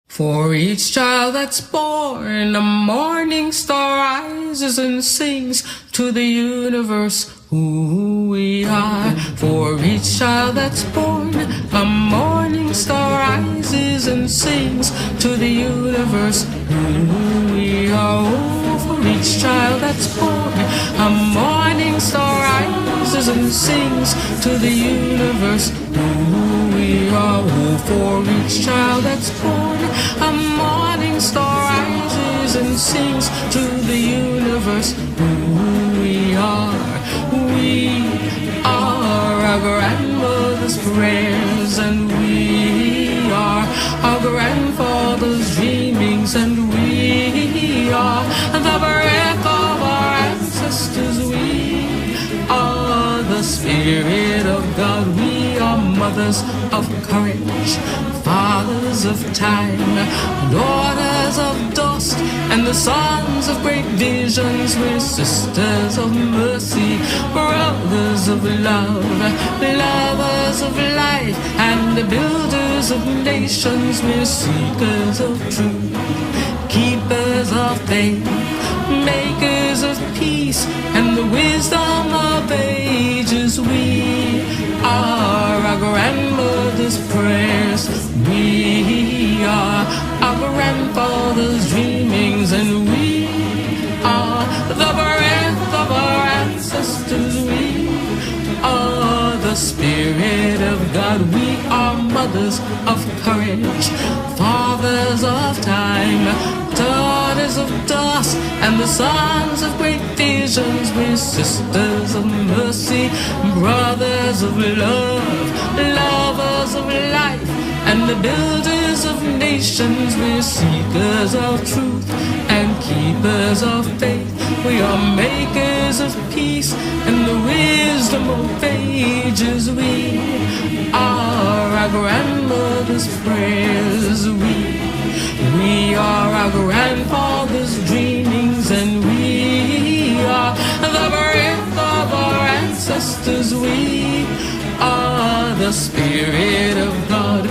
For each child that's born, a morning star rises and sings to the universe who we are. For each child that's born, a morning star rises and sings to the universe who we are. Oh, for each child that's born, a morning star rises and sings to the universe who we are. Oh, for each child that's born, a morning star rises and sings to the universe who we are. We are our grandmother's prayers, and we are our grandfather's dreamings, and we are the breath of our ancestors. We are the Spirit of God. We are mothers of courage, fathers of time, daughters of dust, and the sons of great visions. We're sisters of mercy, brothers of love, lovers of life, and the builders of nations. We're seekers of truth, keepers of faith, makers of peace, and the wisdom of ages. We are our grandmother's prayers. We are our grandfather's dreamings, and we are the breath of our ancestors. We are the Spirit of God. We are mothers of courage, fathers of time, daughters of dust, and the sons of great visions. We're sisters of mercy, brothers of love, lovers of life, and the builders of nations. We're seekers of truth and keepers of faith. We are makers of peace and the wisdom of ages. We are our grandmother's prayers. We are our grandfather's dreamings, and we are the breath of our ancestors. We are the Spirit of God.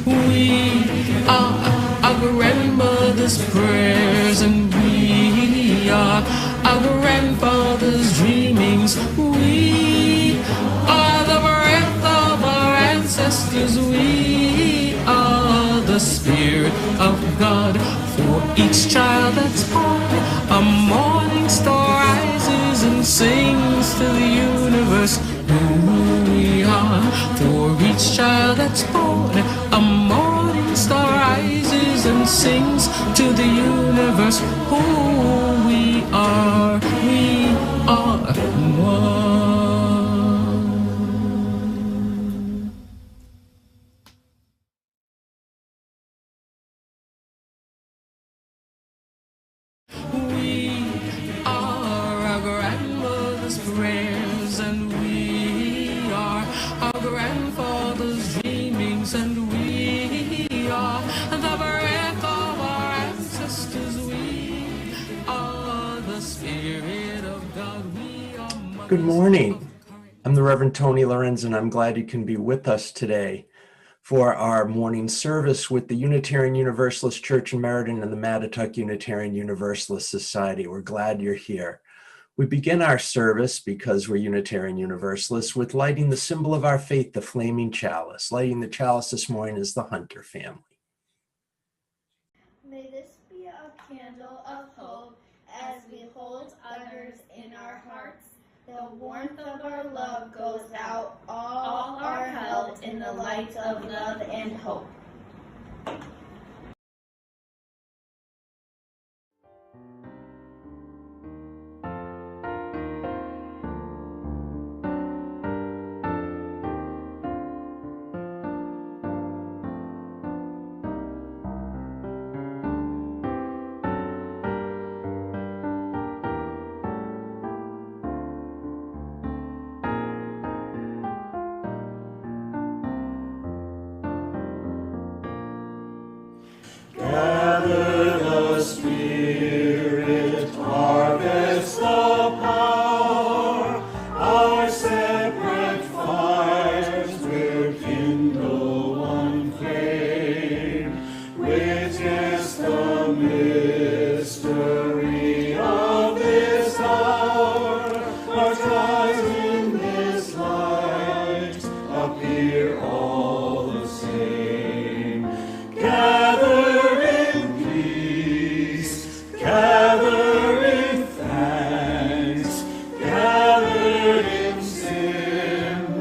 We are our grandmother's prayers, and we are our grandfather's dreamings. We are the breath of our ancestors. We are the Spirit of God. For each child that's born, a morning star rises and sings to the universe who we are. For each child that's born, a morning star rises and sings to the universe who we are. We are one. We are our grandmother's prayers, and we are our grandfather's dreamings, and we are the breath of our ancestors. We are the Spirit of God. We are mothers. Good morning. I'm the Reverend Tony Lorenzen. I'm glad you can be with us today for our morning service with the Unitarian Universalist Church in Meriden and the Mattituck Unitarian Universalist Society. We're glad you're here. We begin our service, because we're Unitarian Universalists, with lighting the symbol of our faith, the flaming chalice. Lighting the chalice this morning is the Hunter family. May this be a candle of hope as we hold others in our hearts. The warmth of our love goes out, all are held in the light of love and hope. Gather in thanks, gathered in sympathy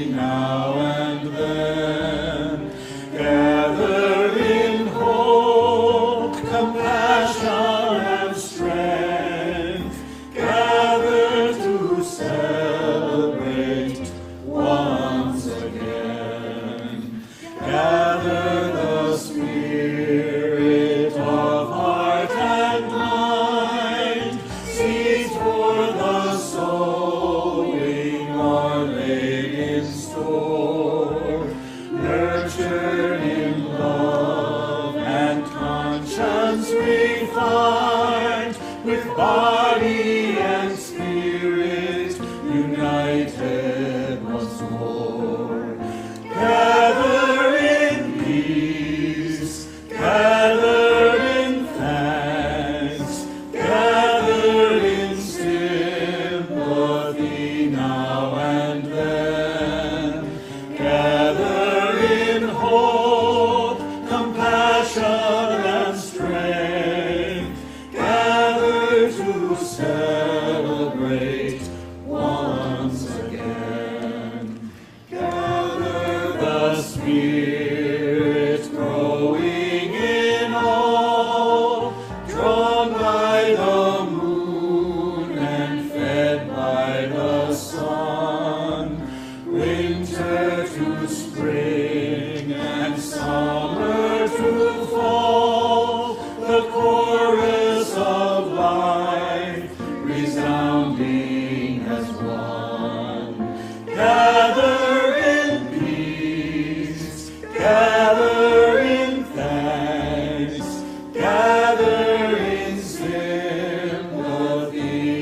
now and then, gathered in hope, compassion and strength, gathered to celebrate once again. Gather the spirit of heart and mind, seeds for the sowing are laid in store, nurtured in love and conscience refined, with body and spirit united once more. Gather in peace, gather in thanks, gather in sympathy now and then, gather in hope, compassion and strength, gather to celebrate once again. Gather the Spirit growing in all, drawn by the moon and fed by the sun, winter to spring and summer to fall, the chorus of life resounding as one. Gather in peace, gather in thanks, gather in sympathy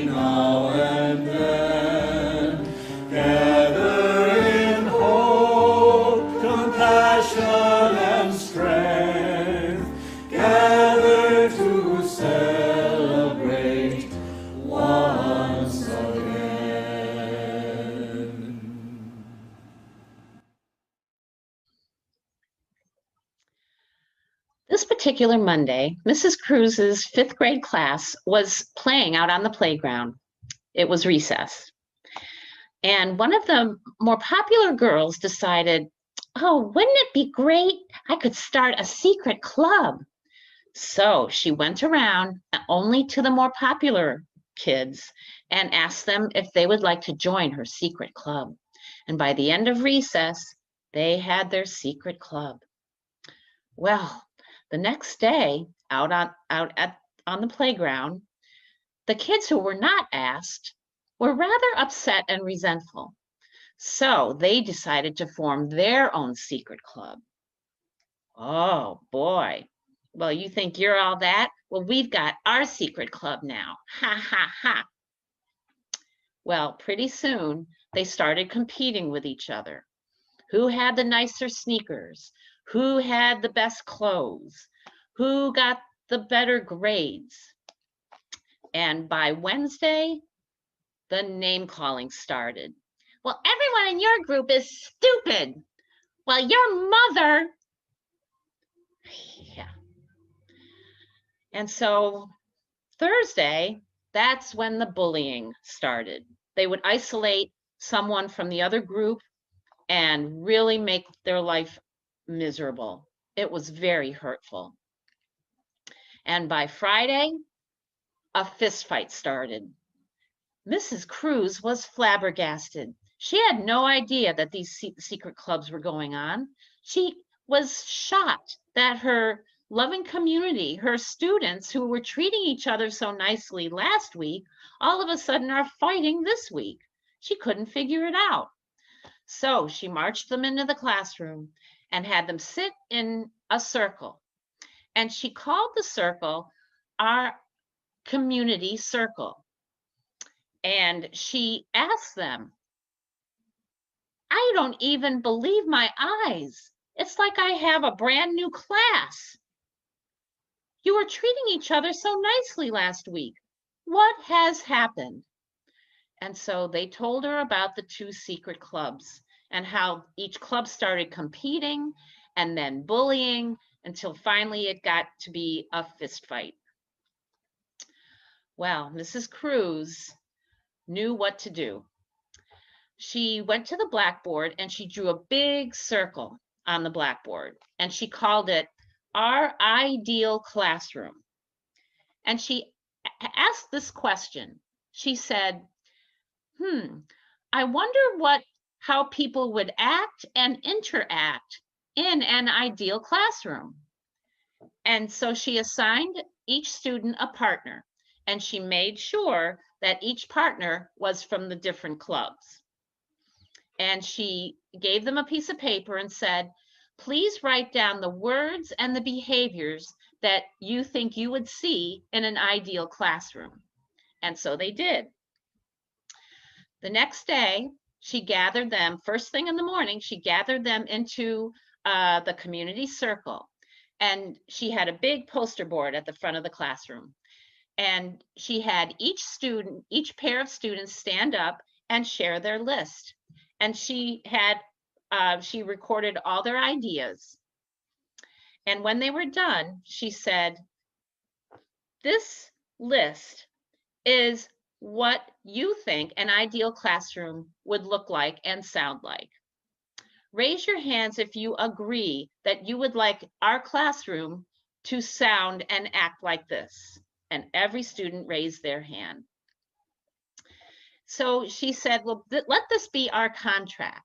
now and then, gather in hope, compassion and strength, gather to celebrate once again. This particular Monday, Mrs. Cruz's fifth grade class was playing out on the playground. It was recess. And one of the more popular girls decided, oh, wouldn't it be great? I could start a secret club. So she went around only to the more popular kids and asked them if they would like to join her secret club. And by the end of recess, they had their secret club. Well, the next day, on the playground, the kids who were not asked were rather upset and resentful. So they decided to form their own secret club. Oh boy. Well, you think you're all that? Well, we've got our secret club now. Ha ha ha. Well, pretty soon they started competing with each other. Who had the nicer sneakers? Who had the best clothes? Who got the better grades? And by Wednesday, the name calling started. Well, everyone in your group is stupid. Well, your mother. Yeah. And so Thursday, that's when the bullying started. They would isolate someone from the other group and really make their life miserable. It was very hurtful. And by Friday, a fist fight started. Mrs. Cruz was flabbergasted. She had no idea that these secret clubs were going on. She was shocked that her loving community, her students who were treating each other so nicely last week, all of a sudden are fighting this week. She couldn't figure it out. So she marched them into the classroom and had them sit in a circle. And she called the circle our community circle. And she asked them, I don't even believe my eyes. It's like I have a brand new class. You were treating each other so nicely last week. What has happened? And so they told her about the two secret clubs and how each club started competing and then bullying until finally it got to be a fist fight. Well, Mrs. Cruz knew what to do. She went to the blackboard and she drew a big circle on the blackboard, and she called it our ideal classroom. And she asked this question. She said, I wonder how people would act and interact in an ideal classroom. And so she assigned each student a partner, and she made sure that each partner was from the different clubs. And she gave them a piece of paper and said, please write down the words and the behaviors that you think you would see in an ideal classroom. And so they did. The next day, she gathered them, first thing in the morning, she gathered them into the community circle. And she had a big poster board at the front of the classroom. And she had each pair of students stand up and share their list. And she recorded all their ideas. And when they were done, she said, this list is what you think an ideal classroom would look like and sound like. Raise your hands if you agree that you would like our classroom to sound and act like this. And every student raised their hand. So she said, well, let this be our contract.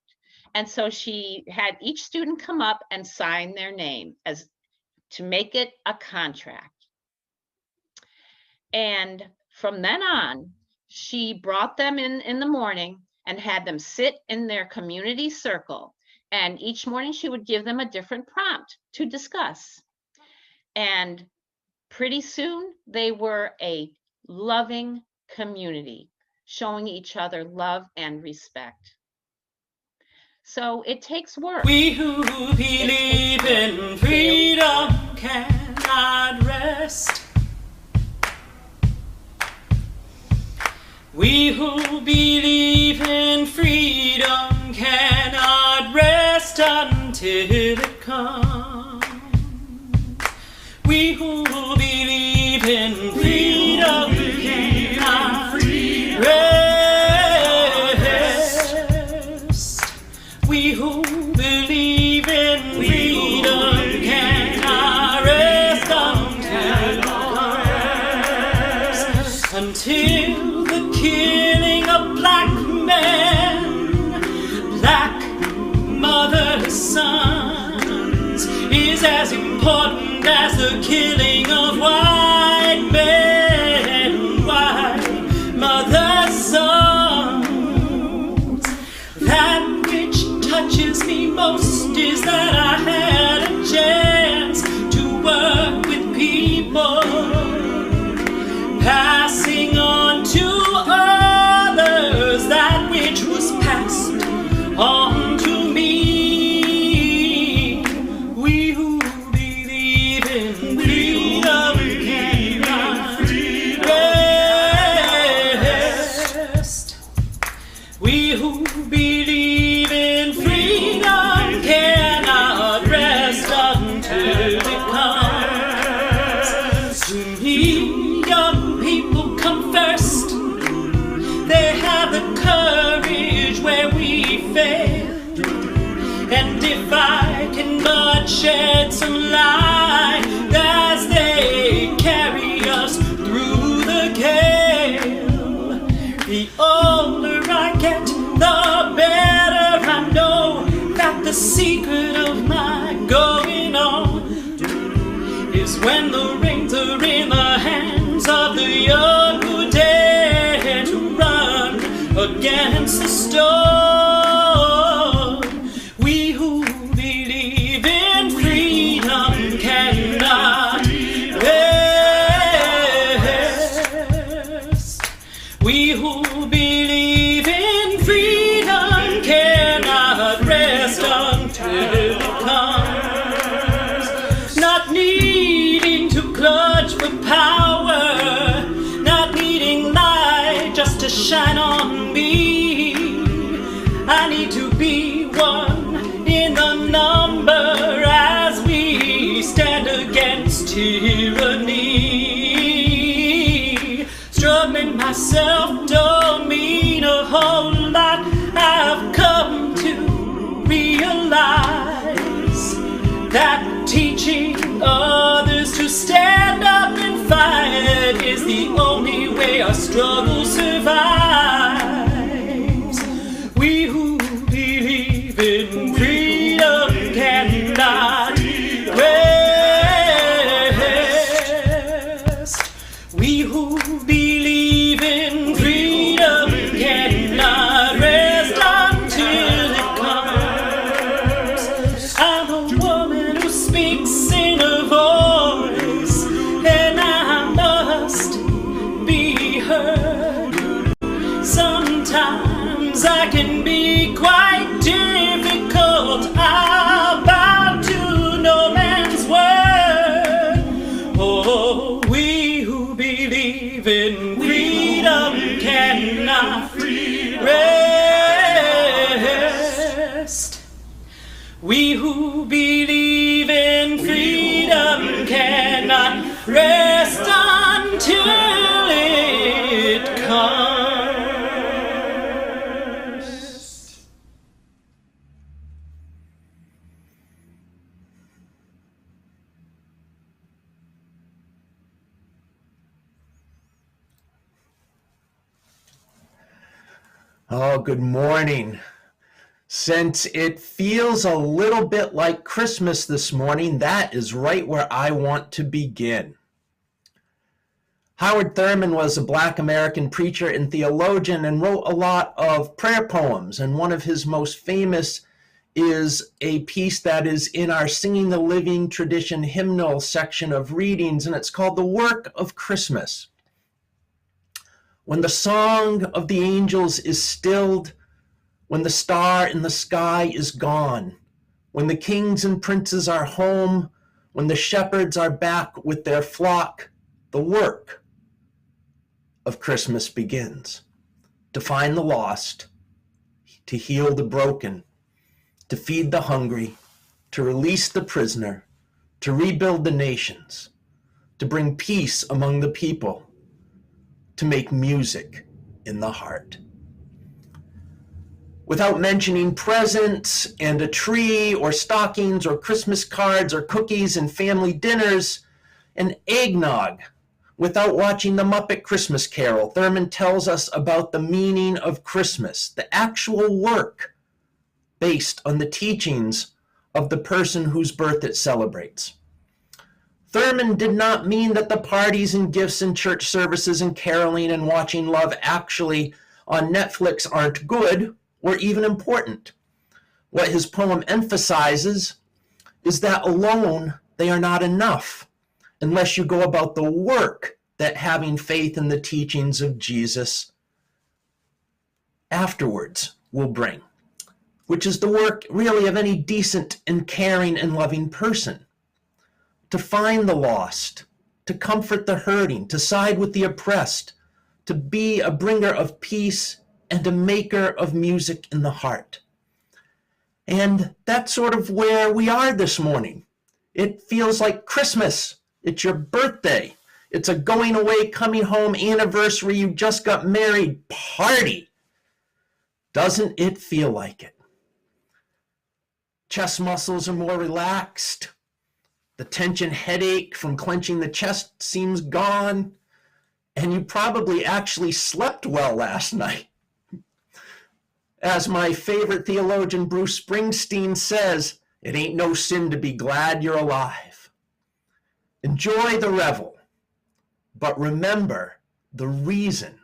And so she had each student come up and sign their name to make it a contract. And from then on, she brought them in the morning and had them sit in their community circle. And each morning she would give them a different prompt to discuss. And pretty soon they were a loving community, showing each other love and respect. So it takes work. We who believe in freedom cannot rest. We who believe in freedom cannot rest until it comes. We who believe in freedom cannot rest. We who believe in freedom cannot rest until the killing of black men, black mothers' sons, is as important as the killing of white men, white mothers' sons. That which touches me most is that I had a chance to work with people, passing on to others that which was passed on to me. We who believe in freedom cannot rest. We who believe in freedom cannot rest until it comes. To me, young people come first. They have the courage where we failed. And if I can but shed some light as they carry us through the gale, the older I get, the better I know that the secret of my going on is when the reins are in the hands of the young who dare to run against the storm. We who believe in freedom cannot rest. We who believe in freedom cannot rest until it comes. Not needing to clutch for power, not needing light just to shine on me. I need to be one in the number as we stand against tyranny. struggling myself don't mean a whole lot. I've come to realize that teaching others to stand up and fight is the only way our struggle survives. We who believe in freedom cannot rest. We who believe in freedom cannot rest until it comes. I'm a woman who speaks in a voice, and I must be heard. Sometimes I can be quite difficult. I'll bow to no man's word. Oh, we who believe in freedom cannot rest. We who believe in freedom cannot rest until it comes. Oh, good morning. Since it feels a little bit like Christmas this morning, that is right where I want to begin. Howard Thurman was a Black American preacher and theologian and wrote a lot of prayer poems, and one of his most famous is a piece that is in our Singing the Living Tradition hymnal section of readings, and it's called The Work of Christmas. When the song of the angels is stilled, when the star in the sky is gone, when the kings and princes are home, when the shepherds are back with their flock, the work of Christmas begins. To find the lost, to heal the broken, to feed the hungry, to release the prisoner, to rebuild the nations, to bring peace among the people, to make music in the heart. Without mentioning presents and a tree or stockings or Christmas cards or cookies and family dinners and eggnog, without watching the Muppet Christmas Carol, Thurman tells us about the meaning of Christmas, the actual work based on the teachings of the person whose birth it celebrates. Thurman did not mean that the parties and gifts and church services and caroling and watching Love Actually on Netflix aren't good or even important. What his poem emphasizes is that alone they are not enough unless you go about the work that having faith in the teachings of Jesus afterwards will bring, which is the work really of any decent and caring and loving person. To find the lost, to comfort the hurting, to side with the oppressed, to be a bringer of peace and a maker of music in the heart. And that's sort of where we are this morning. It feels like Christmas. It's your birthday. It's a going away, coming home anniversary. You just got married party. Doesn't it feel like it? Chest muscles are more relaxed. The tension headache from clenching the chest seems gone. And you probably actually slept well last night. As my favorite theologian Bruce Springsteen says, it ain't no sin to be glad you're alive. Enjoy the revel, but remember the reason.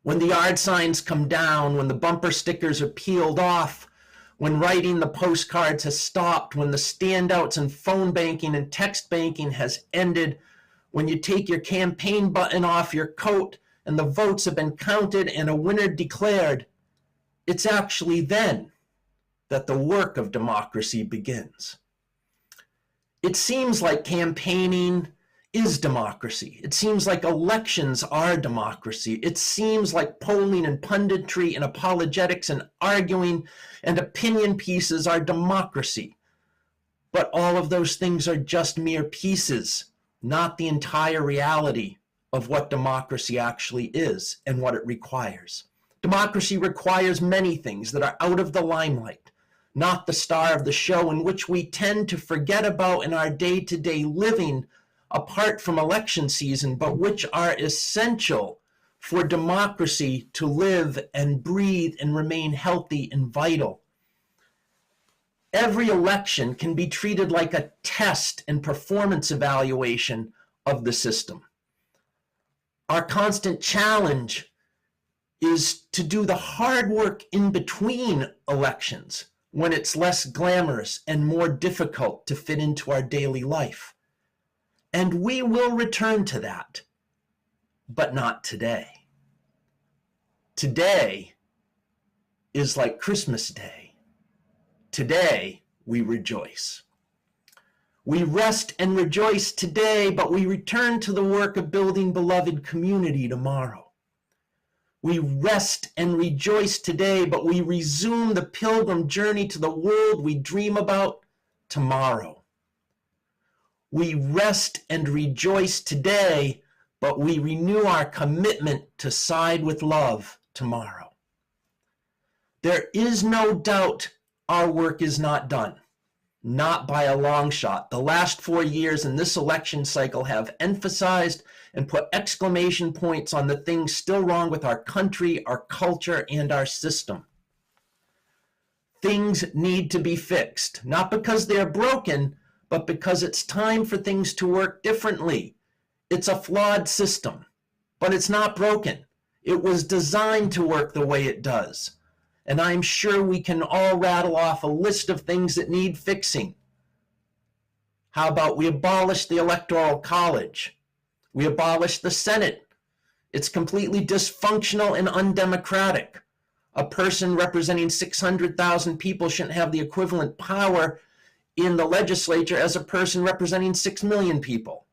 When the yard signs come down, when the bumper stickers are peeled off, when writing the postcards has stopped, when the standouts and phone banking and text banking has ended, when you take your campaign button off your coat and the votes have been counted and a winner declared, it's actually then that the work of democracy begins. It seems like campaigning is democracy. It seems like elections are democracy. It seems like polling and punditry and apologetics and arguing and opinion pieces are democracy. But all of those things are just mere pieces, not the entire reality of what democracy actually is and what it requires. Democracy requires many things that are out of the limelight, not the star of the show, in which we tend to forget about in our day-to-day living apart from election season, but which are essential for democracy to live and breathe and remain healthy and vital. Every election can be treated like a test and performance evaluation of the system. Our constant challenge is to do the hard work in between elections when it's less glamorous and more difficult to fit into our daily life. And we will return to that, but not today. Today is like Christmas Day. Today we rejoice. We rest and rejoice today, but we return to the work of building beloved community tomorrow. We rest and rejoice today, but we resume the pilgrim journey to the world we dream about tomorrow. We rest and rejoice today, but we renew our commitment to side with love tomorrow. There is no doubt our work is not done, not by a long shot. The last 4 years in this election cycle have emphasized and put exclamation points on the things still wrong with our country, our culture, and our system. Things need to be fixed, not because they're broken, but because it's time for things to work differently. It's a flawed system, but it's not broken. It was designed to work the way it does. And I'm sure we can all rattle off a list of things that need fixing. How about we abolish the Electoral College? We abolish the Senate. It's completely dysfunctional and undemocratic. A person representing 600,000 people shouldn't have the equivalent power in the legislature as a person representing 6 million people.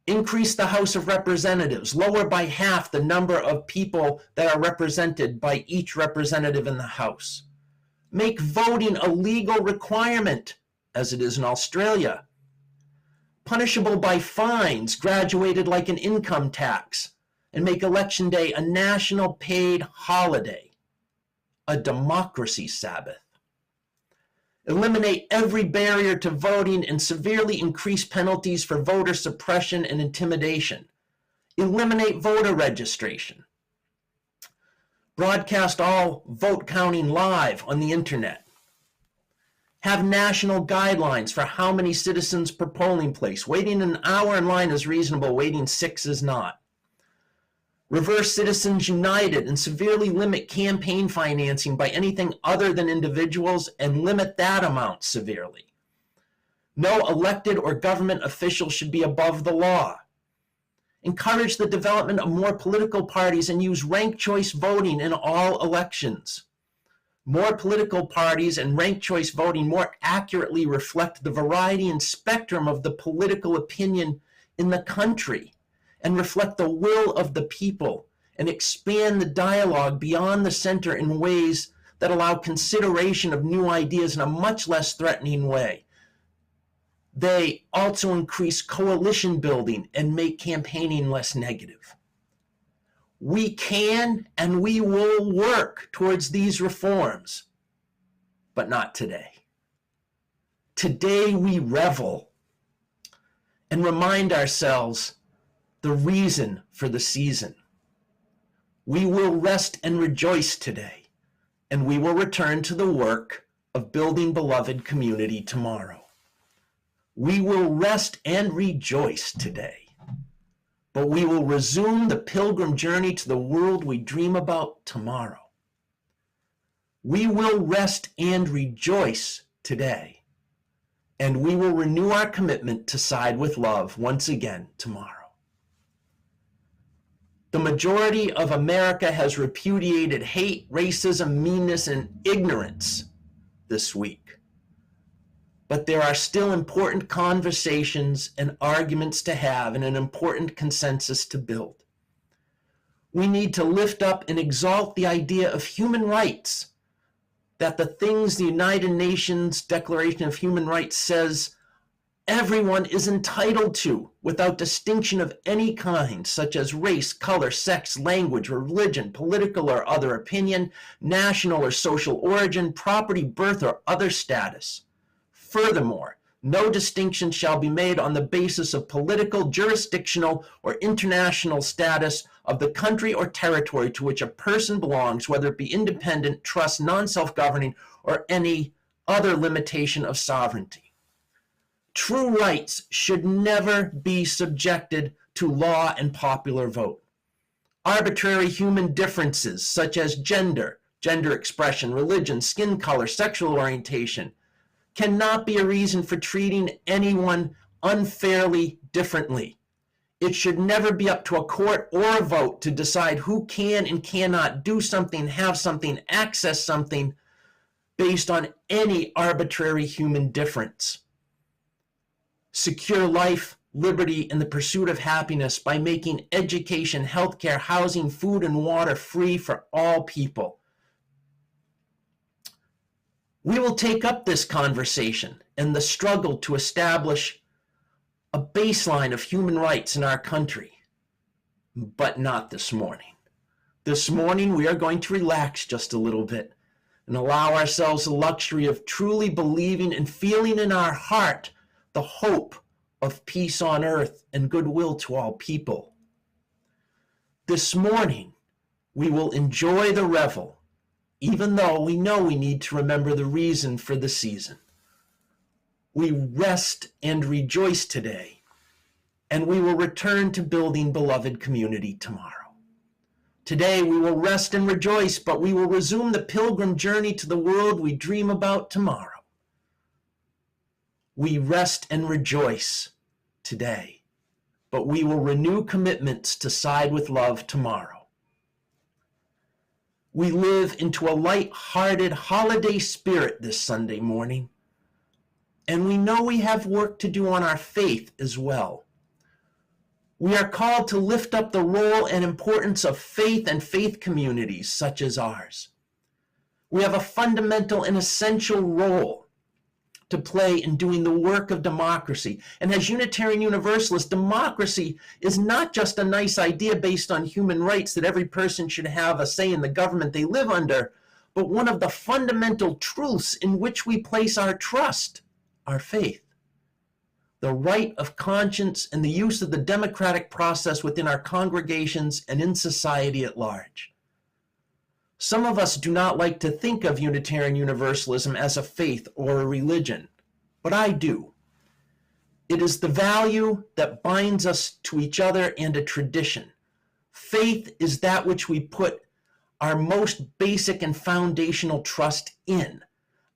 Increase the House of Representatives, lower by half the number of people that are represented by each representative in the House. Make voting a legal requirement, as it is in Australia. Punishable by fines, graduated like an income tax, and make Election Day a national paid holiday, a democracy Sabbath. Eliminate every barrier to voting and severely increase penalties for voter suppression and intimidation. Eliminate voter registration. Broadcast all vote counting live on the internet. Have national guidelines for how many citizens per polling place. Waiting an hour in line is reasonable, waiting 6 is not. Reverse Citizens United and severely limit campaign financing by anything other than individuals and limit that amount severely. No elected or government official should be above the law. Encourage the development of more political parties and use ranked choice voting in all elections. More political parties and ranked choice voting more accurately reflect the variety and spectrum of the political opinion in the country, and reflect the will of the people, and expand the dialogue beyond the center in ways that allow consideration of new ideas in a much less threatening way. They also increase coalition building and make campaigning less negative. We can and we will work towards these reforms, but not today. Today we revel and remind ourselves the reason for the season. We will rest and rejoice today, and we will return to the work of building beloved community tomorrow. We will rest and rejoice today, but we will resume the pilgrim journey to the world we dream about tomorrow. We will rest and rejoice today, and we will renew our commitment to side with love once again tomorrow. The majority of America has repudiated hate, racism, meanness, and ignorance this week. But there are still important conversations and arguments to have and an important consensus to build. We need to lift up and exalt the idea of human rights, that the things the United Nations Declaration of Human Rights says everyone is entitled to, without distinction of any kind, such as race, color, sex, language, religion, political or other opinion, national or social origin, property, birth, or other status. Furthermore, no distinction shall be made on the basis of political, jurisdictional, or international status of the country or territory to which a person belongs, whether it be independent, trust, non-self-governing, or any other limitation of sovereignty. True rights should never be subjected to law and popular vote. Arbitrary human differences such as gender, gender expression, religion, skin color, sexual orientation, cannot be a reason for treating anyone unfairly differently. It should never be up to a court or a vote to decide who can and cannot do something, have something, access something based on any arbitrary human difference. Secure life, liberty, and the pursuit of happiness by making education, healthcare, housing, food, and water free for all people. We will take up this conversation and the struggle to establish a baseline of human rights in our country, but not this morning. This morning, we are going to relax just a little bit and allow ourselves the luxury of truly believing and feeling in our heart the hope of peace on earth and goodwill to all people. This morning, we will enjoy the revel, even though we know we need to remember the reason for the season. We rest and rejoice today, and we will return to building beloved community tomorrow. Today we will rest and rejoice, but we will resume the pilgrim journey to the world we dream about tomorrow. We rest and rejoice today, but we will renew commitments to side with love tomorrow. We live into a light-hearted holiday spirit this Sunday morning, and we know we have work to do on our faith as well. We are called to lift up the role and importance of faith and faith communities such as ours. We have a fundamental and essential role to play in doing the work of democracy. And as Unitarian Universalists, democracy is not just a nice idea based on human rights that every person should have a say in the government they live under, but one of the fundamental truths in which we place our trust, our faith. The right of conscience and the use of the democratic process within our congregations and in society at large. Some of us do not like to think of Unitarian Universalism as a faith or a religion, but I do. It is the value that binds us to each other and a tradition. Faith is that which we put our most basic and foundational trust in.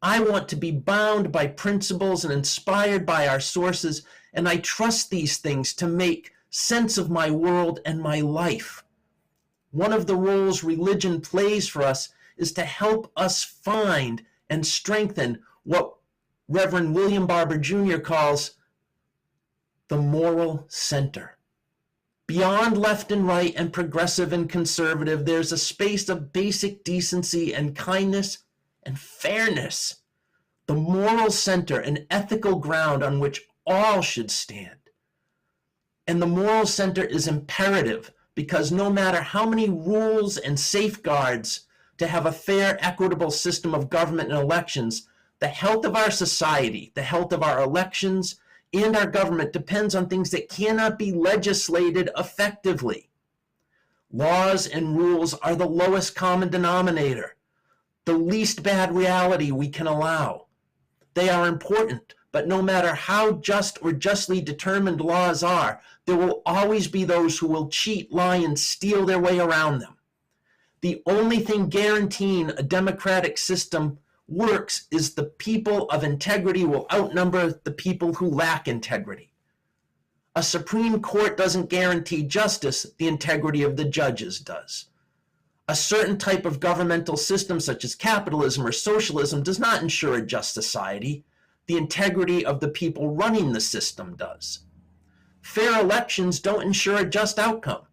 I want to be bound by principles and inspired by our sources, and I trust these things to make sense of my world and my life. One of the roles religion plays for us is to help us find and strengthen what Reverend William Barber Jr. calls the moral center. Beyond left and right and progressive and conservative, there's a space of basic decency and kindness and fairness, the moral center, an ethical ground on which all should stand. And the moral center is imperative because no matter how many rules and safeguards to have a fair, equitable system of government and elections, the health of our society, the health of our elections, and our government depends on things that cannot be legislated effectively. Laws and rules are the lowest common denominator, the least bad reality we can allow. They are important, but no matter how just or justly determined laws are, there will always be those who will cheat, lie, and steal their way around them. The only thing guaranteeing a democratic system works is the people of integrity will outnumber the people who lack integrity. A Supreme Court doesn't guarantee justice, the integrity of the judges does. A certain type of governmental system such as capitalism or socialism does not ensure a just society. The integrity of the people running the system does. Fair elections don't ensure a just outcome.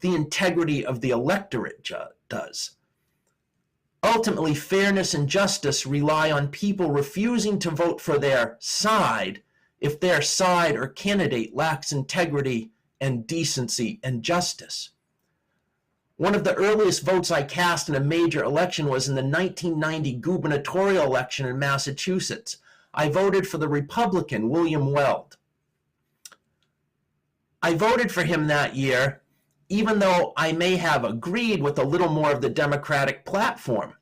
The integrity of the electorate does. Ultimately, fairness and justice rely on people refusing to vote for their side if their side or candidate lacks integrity and decency and justice. One of the earliest votes I cast in a major election was in the 1990 gubernatorial election in Massachusetts. I voted for the Republican William Weld. I voted for him that year, even though I may have agreed with a little more of the Democratic platform.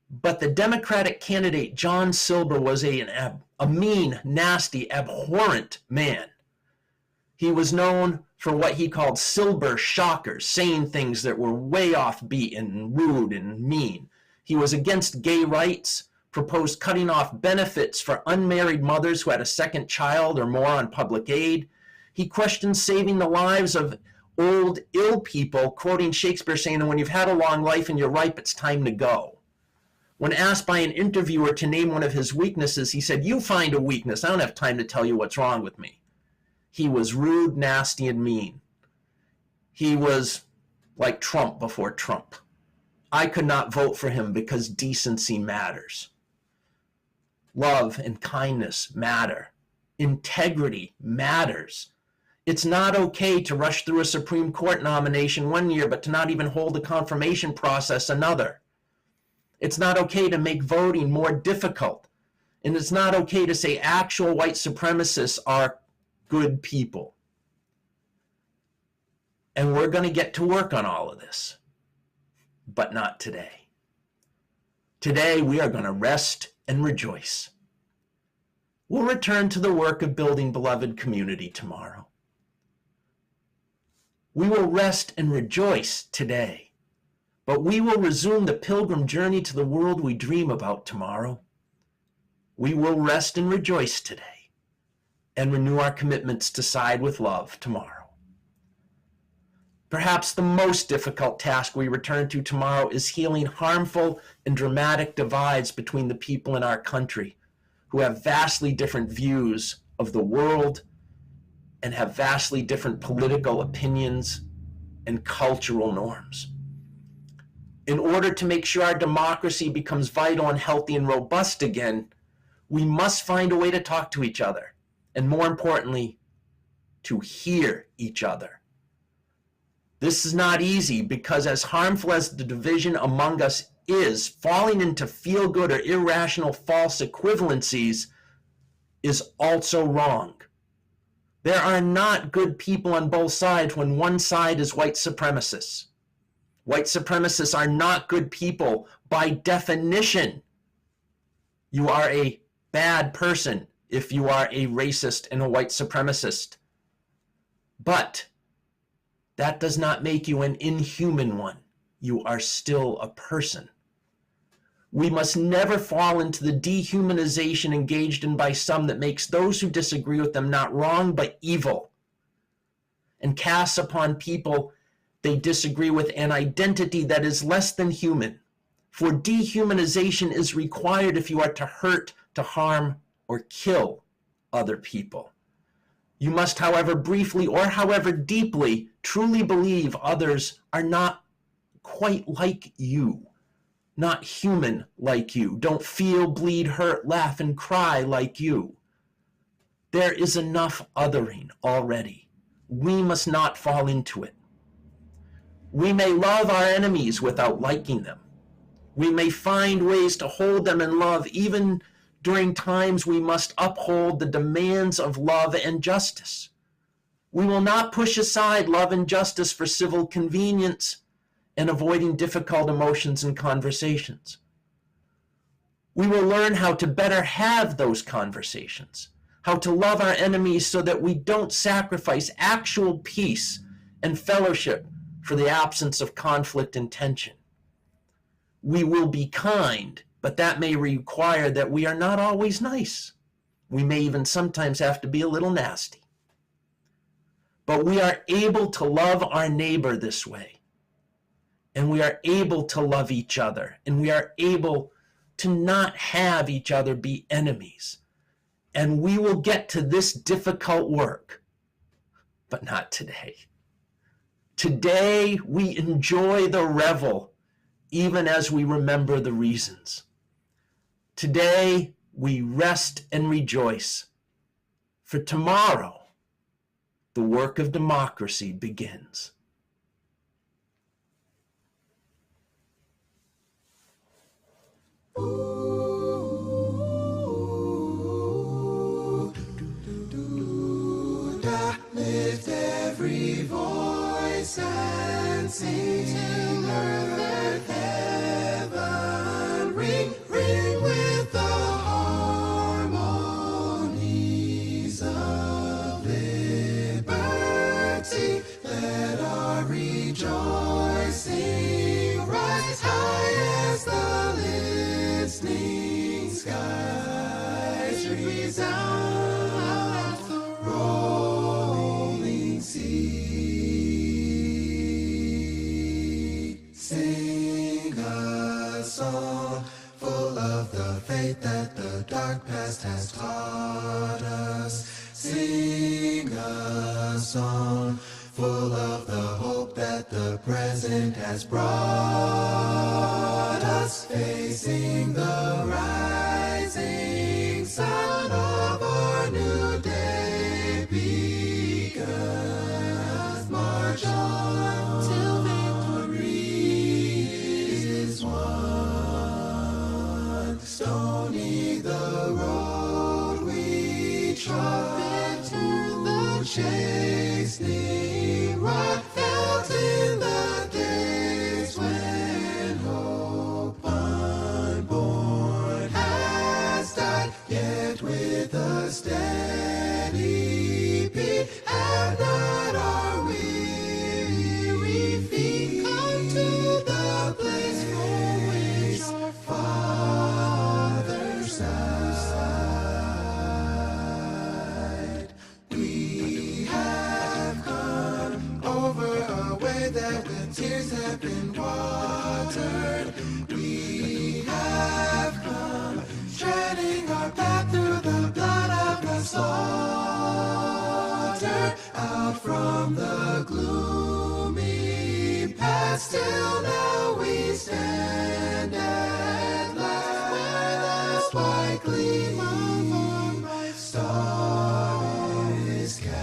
But the Democratic candidate, John Silber, was a mean, nasty, abhorrent man. He was known for what he called Silber shockers, saying things that were way offbeat and rude and mean. He was against gay rights, proposed cutting off benefits for unmarried mothers who had a second child or more on public aid. He questioned saving the lives of old, ill people, quoting Shakespeare saying, when you've had a long life and you're ripe, it's time to go. When asked by an interviewer to name one of his weaknesses, he said, "You find a weakness. I don't have time to tell you what's wrong with me." He was rude, nasty, and mean. He was like Trump before Trump. I could not vote for him because decency matters. Love and kindness matter. Integrity matters. It's not okay to rush through a Supreme Court nomination one year, but to not even hold the confirmation process another. It's not okay to make voting more difficult. And it's not okay to say actual white supremacists are good people. And we're going to get to work on all of this, but not today. Today, we are going to rest and rejoice. We'll return to the work of building beloved community tomorrow. We will rest and rejoice today, but we will resume the pilgrim journey to the world we dream about tomorrow. We will rest and rejoice today and renew our commitments to side with love tomorrow. Perhaps the most difficult task we return to tomorrow is healing harmful and dramatic divides between the people in our country who have vastly different views of the world and have vastly different political opinions and cultural norms. In order to make sure our democracy becomes vital and healthy and robust again, we must find a way to talk to each other, and more importantly, to hear each other. This is not easy because as harmful as the division among us is, falling into feel-good or irrational false equivalencies is also wrong. There are not good people on both sides when one side is white supremacists. White supremacists are not good people by definition. You are a bad person if you are a racist and a white supremacist. But that does not make you an inhuman one. You are still a person. We must never fall into the dehumanization engaged in by some that makes those who disagree with them not wrong but evil, and casts upon people they disagree with an identity that is less than human. For dehumanization is required if you are to hurt, to harm, or kill other people. You must, however briefly or however deeply, truly believe others are not quite like you, not human like you, don't feel, bleed, hurt, laugh, and cry like you. There is enough othering already. We must not fall into it. We may love our enemies without liking them. We may find ways to hold them in love even during times we must uphold the demands of love and justice. We will not push aside love and justice for civil convenience and avoiding difficult emotions and conversations. We will learn how to better have those conversations, how to love our enemies so that we don't sacrifice actual peace and fellowship for the absence of conflict and tension. We will be kind, but that may require that we are not always nice. We may even sometimes have to be a little nasty. But we are able to love our neighbor this way. And we are able to love each other. And we are able to not have each other be enemies. And we will get to this difficult work, but not today. Today we enjoy the revel, even as we remember the reasons. Today we rest and rejoice For tomorrow, the work of democracy begins. Lift every voice and sing, earth, heaven, ring, ring with the harmonies of liberty. Let our rejoicing rise high as the listening skies resound the rolling sea. Sing a song full of the faith that the dark past has taught us. Sing a song full of the hope that the present has brought us. Facing the rising sun of our new day begun. March on till victory is won. Stony the road we trod, bitter the chastening rod, felt in the days when hope unborn has died. Yet with a steady beat, have not our weary feet come to the place from which our fathers died. We have come over a way that with tears have been watered. We have come treading our path through the blood of the slaughter, out from the gloomy past till now we stand at last, where the white gleam of our bright star is cast.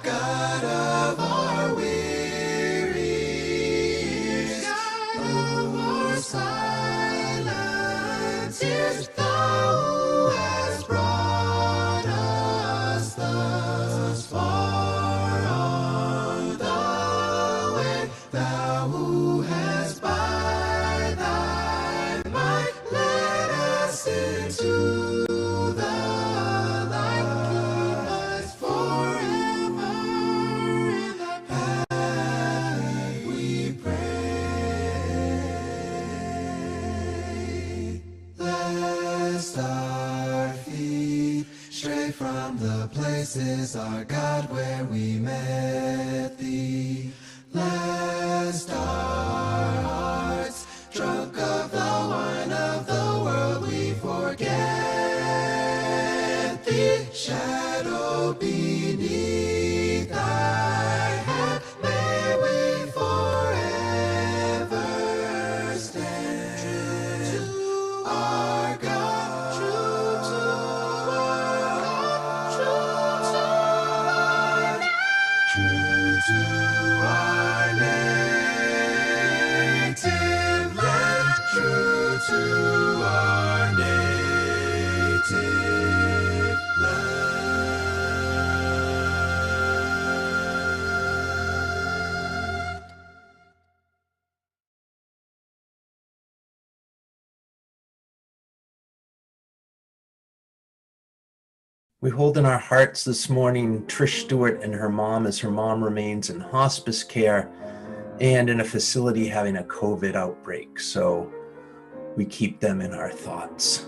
God of our weary years, God of our silent tears, Thou who hast brought us thus far on the way, Thou who hast by Thy might led us into the light, keep us forever in the path we pray. Lest our feet stray from the places, our God, where we met Thee. Lest our hearts, drunk of the wine of the world, we forget Thee. Shadow beneath Thy hand, may we forever stand. True to our God, true to our God, true to our native land, true to our native land. We hold in our hearts this morning Trish Stewart and her mom, as her mom remains in hospice care and in a facility having a COVID outbreak. So we keep them in our thoughts.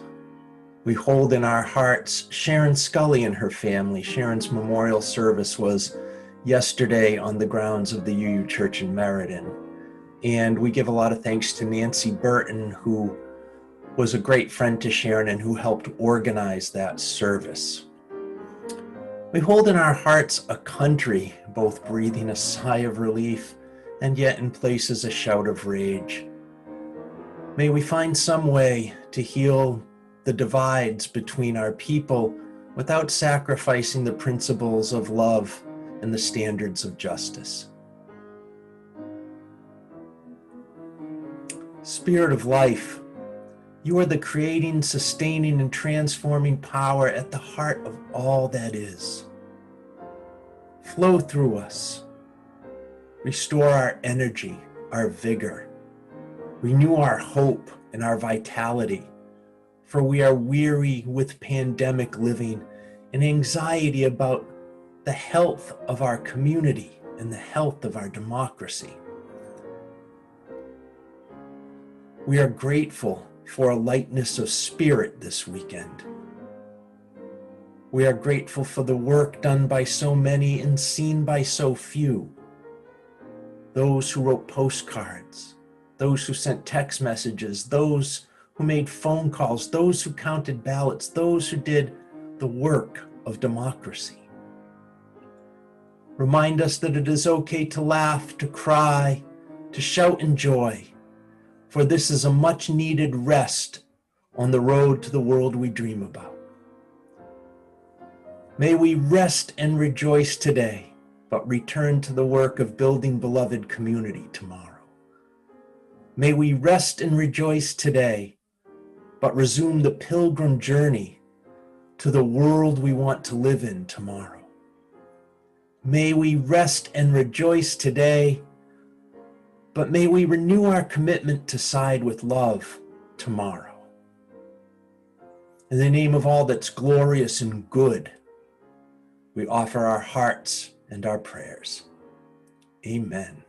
We hold in our hearts Sharon Scully and her family. Sharon's memorial service was yesterday on the grounds of the UU Church in Meriden. And we give a lot of thanks to Nancy Burton, who was a great friend to Sharon and who helped organize that service. We hold in our hearts a country, both breathing a sigh of relief and yet in places a shout of rage. May we find some way to heal the divides between our people without sacrificing the principles of love and the standards of justice. Spirit of life, you are the creating, sustaining, and transforming power at the heart of all that is. Flow through us. Restore our energy, our vigor. Renew our hope and our vitality, for we are weary with pandemic living and anxiety about the health of our community and the health of our democracy. We are grateful for a lightness of spirit this weekend. We are grateful for the work done by so many and seen by so few. Those who wrote postcards, those who sent text messages, those who made phone calls, those who counted ballots, those who did the work of democracy. Remind us that it is okay to laugh, to cry, to shout in joy, for this is a much needed rest on the road to the world we dream about. May we rest and rejoice today, but return to the work of building beloved community tomorrow. May we rest and rejoice today, but resume the pilgrim journey to the world we want to live in tomorrow. May we rest and rejoice today, but may we renew our commitment to side with love tomorrow. In the name of all that's glorious and good, we offer our hearts and our prayers. Amen.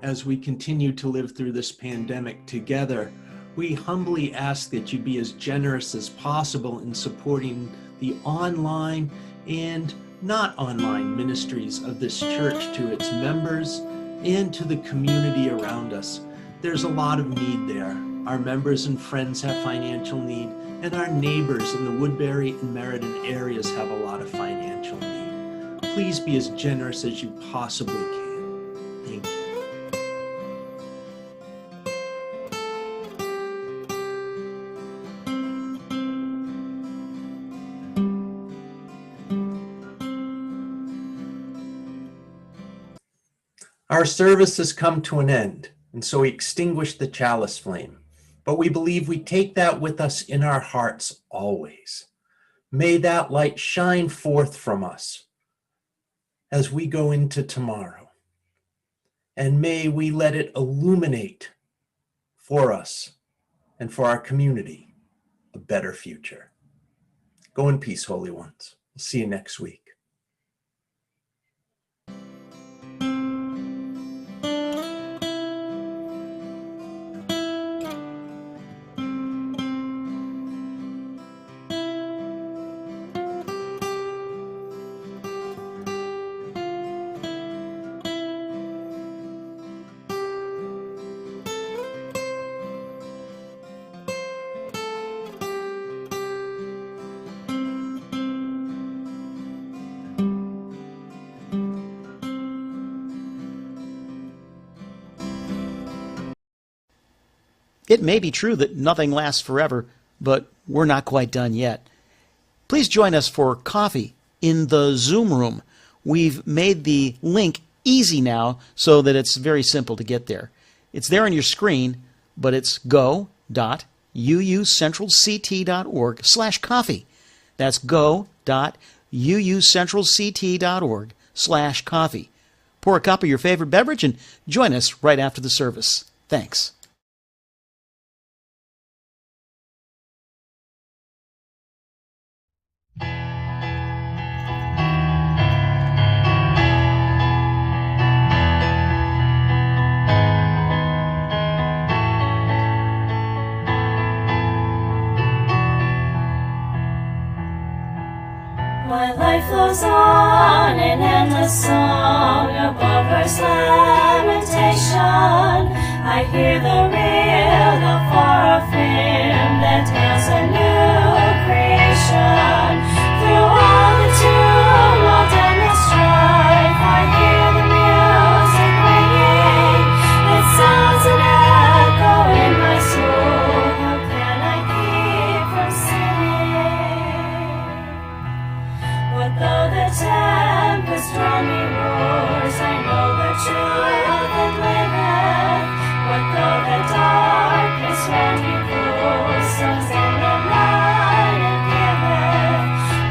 As we continue to live through this pandemic together, we humbly ask that you be as generous as possible in supporting the online and not online ministries of this church to its members and to the community around us. There's a lot of need there. Our members and friends have financial need, and our neighbors in the Woodbury and Meriden areas have a lot of financial need. Please be as generous as you possibly can. Thank you. Our service has come to an end, and so we extinguish the chalice flame. But we believe we take that with us in our hearts always. May that light shine forth from us as we go into tomorrow. And may we let it illuminate for us and for our community a better future. Go in peace, holy ones. We'll see you next week. It may be true that nothing lasts forever, but we're not quite done yet. Please join us for coffee in the Zoom room. We've made the link easy now so that it's very simple to get there. It's there on your screen, but it's go.uucentralct.org/coffee. That's go.uucentralct.org/coffee. Pour a cup of your favorite beverage and join us right after the service. Thanks. My life flows on in endless song above earth's lamentation. I hear the real, the far-off hymn that hails a new creation. Through all the tumult and the strife, I hear the music ringing. It sounds an echo in my soul. How can I keep from singing? What though the tempest round me roars, I know the truth that liveth. What though the darkness round me pours, songs in the light it giveth.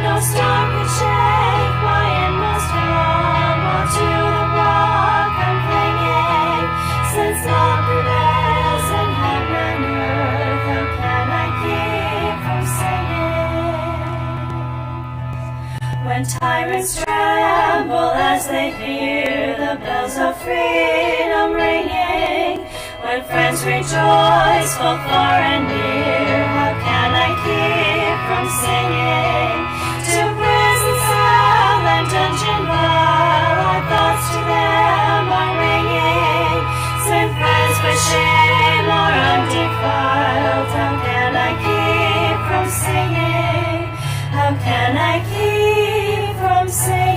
No storm could shake my inmost calm, while to the rock I'm clinging. Since love prevails in heaven and earth, how can I keep from singing? When tyrants tremble as they hear the bells of freedom ringing, when friends rejoice both far and near, how can I keep from singing? To prison cell and dungeon vile, our thoughts to them are ringing. Send friends but shame or undefiled, how can I keep from singing? How can I keep from singing?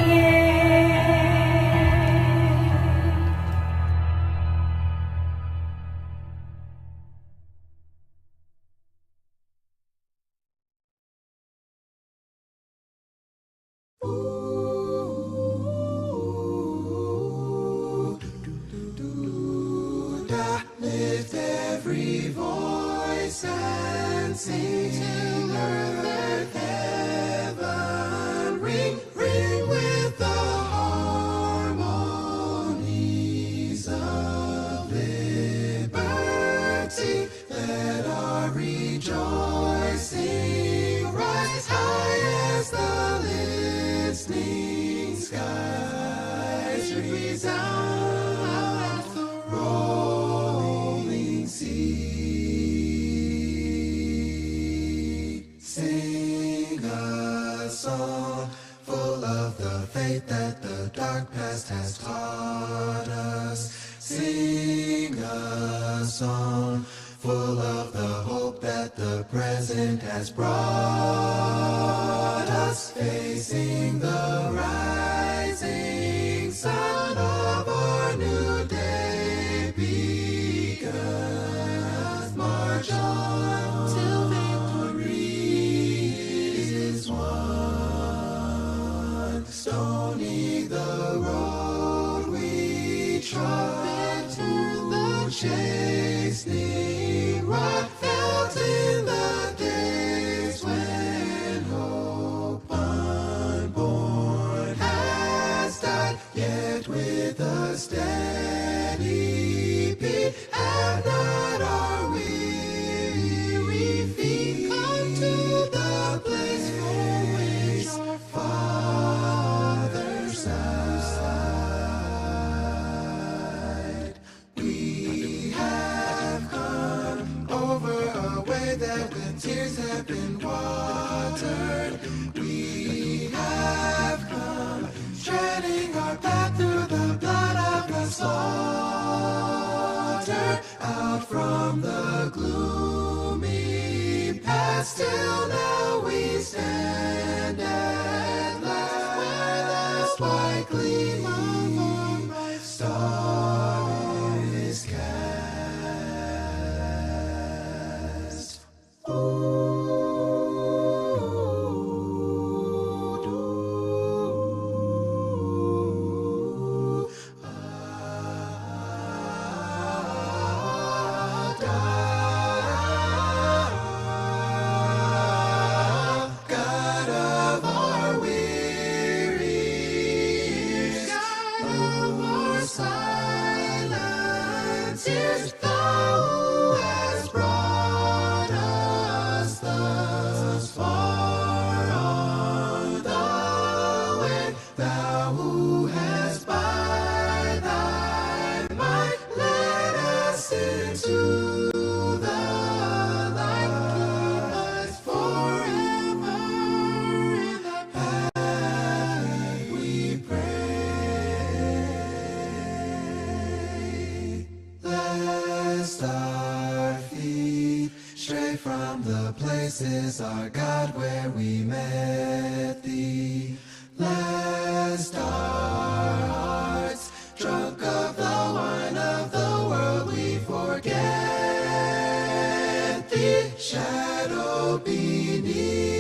Lift every voice and sing, earth, heaven, ring, ring with the harmonies of liberty. Let our rejoicing rise high as the listening skies resound the rolling sea. Sing a song full of the faith that the dark past has taught us. Sing a song full of the hope that the present has brought us. Facing the rising sun of our new day begun. March on till victory is won. Stony the road we trod, the chastening rod felt in the days when hope unborn has died, yet with a steady beat and not our weary feet come to the place for which our Father sighed. We have come over a way that with tears have been watered. We have come treading our path through the blood of the slaughter, out from the gloomy past till now we stand at last, where the white gleam of our star is cast. away from the places, our God, where we met thee. Lest our hearts, drunk of the wine of the world, we forget thee. Shadow beneath